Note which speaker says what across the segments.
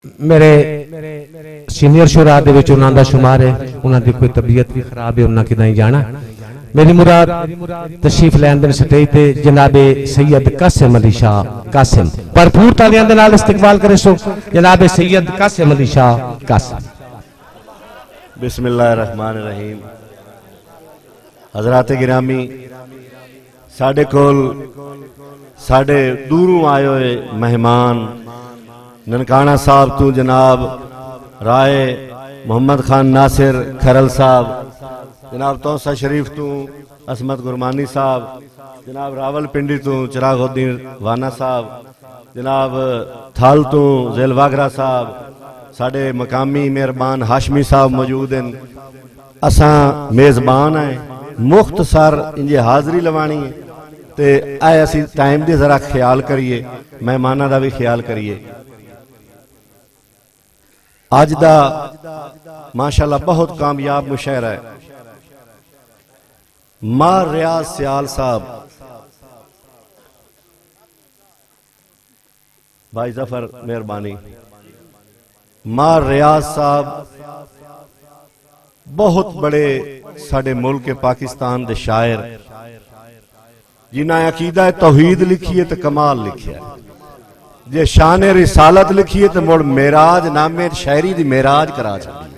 Speaker 1: मेरे सीनियर शुरा दे विच उन्हां दा शुमार है। उन्हां दी कोई तबीयत भी खराब है, उन्हां कि नहीं जाना। मेरी मुराद तशरीफ लैन दे स्टेज ते जनाबे सैयद कासिम अली शाह कासिम, भरपूर तालियां दे नाल इस्तकबाल करे सो जनाबे सैयद कासिम अली शाह कासिम।
Speaker 2: बिस्मिल्लाहिर्रहमानिर्रहीम। हजरात गिरामी, साडे कोल साडे दूरों आए हुए मेहमान ननकाना साहब तू जनाब राय मोहम्मद खान नासिर खरल साहब, जनाब तौसा शरीफ तू असमत गुरमानी साहब, जनाब रावलपिंडी तू चिरागुद्दीन वाना साहब, जनाब थाल तू जेलवागरा साहब, साडे मकामी मेहरबान हाशमी साहब मौजूद हैं। असा मेज़बान है, मुख्तसर इंजे हाज़री लवानी है ते आए असी टाइम दी जरा ख्याल करिए, मेहमाना दा भी ख्याल करिए। अज दा माशाअल्लाह बहुत कामयाब मुशायरा है। मार रियाज सियाल साहब, भाई जफर मेहरबानी। मार रियाज साहब बहुत बड़े साडे मुल्क के पाकिस्तान दे शायर, जिन्हें अकीदा तौहीद लिखी है तो कमाल लिखिया, जे शान रिसालत लिखी है तो मुड़ मेराज नामे शायरी दी मेराज करा छड़ी।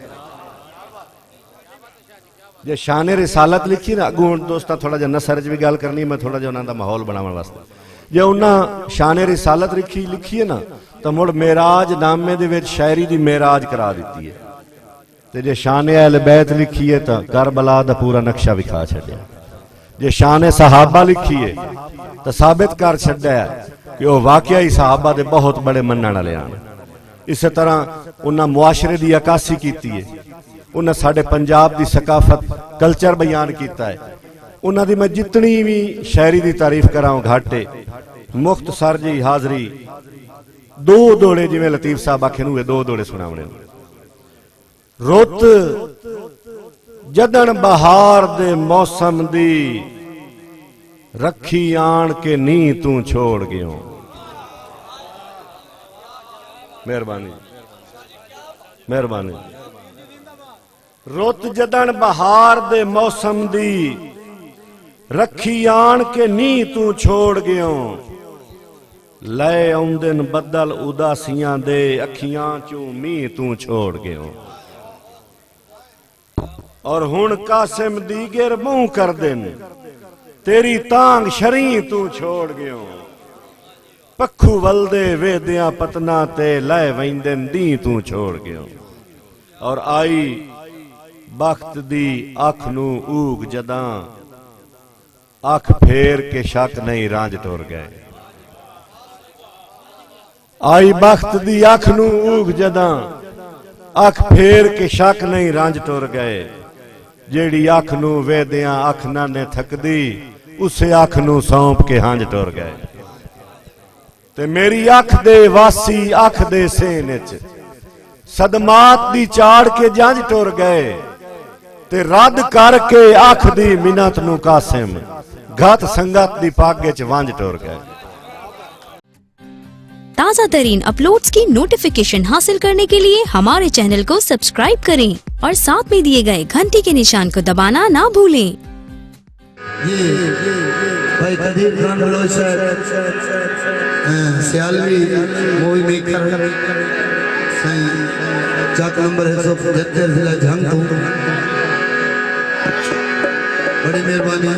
Speaker 2: जे शान रिसालत लिखी ना, अगू दोस्ता थोड़ा जा नसर च भी गल करनी, मैं थोड़ा जा उन्होंने माहौल बनाने वास्ते, जे उन्हें शान रिसालत लिखी है ना तो मुड़ मेराज नामे दे विच शायरी दी मेराज करा दी है। ते जे शान अहल बैत लिखी है तो करबला दा पूरा नक्शा विखा छड्या। जे शान सहाबा लिखी है तो साबित कर छड्या कि वह वाकया ही सहाबा दे बहुत बड़े मनण वाले हैं। इस तरह उन्हें मुआशरे की अकासी की है, उन्हें साडे पंजाब की सकाफत कल्चर बयान किया है। उन्होंने मैं जितनी भी शायरी की तारीफ कराऊं घाटे, मुख्तसर जी हाजरी दो दौड़े, जिमें लतीफ साहब आखे हुए दो दौड़े सुनावने। रुत जदन बहार दे मौसम दी रखी आन के नी तू छोड़ गयो। मेहरबानी मेहरबानी। रुत जदन बहार दे मौसम दी रखी आन के नी तू छोड़ गयो। लै आउंदन बदल उदासियां दे अखियां चू मी तू छोड़ गयो। और हुण कासिम दीगर मुंह कर देन तेरी तांग शरी तू छोड़ गयो। पखू वलदे वेदिया पतना ते लै वैंदन दी तू छोड़ गयो। और आई बख्त दी अख नू ऊग जदा अख फेर के शक नहीं रांझ टुर गए। आई बख्त दी अख नू ऊग जदा अख फेर के शक नहीं रांझ टुर गए। जेड़ी अख नू वेदिया अख ना ने थकदी उसे अख नू सौंप के हंज टुर गए। ते मेरी अख दे वासी अख दे सेन च सदमात दी चाड़ के जंज टुर गए। ते रद्द करके अख दी मिन्नत नू कासिम गत संगत दी पागे च वंज टुर गए।
Speaker 3: ताज़ा तरीन अपलोड्स की नोटिफिकेशन हासिल करने के लिए हमारे चैनल को सब्सक्राइब करें और साथ में दिए गए घंटी के निशान को दबाना ना भूलें।
Speaker 4: ये भाई कदीर खान बलोच सियालवी मोई मेकर सही चाक नंबर है 175 जिला झांग। बड़ी मेहरबानी।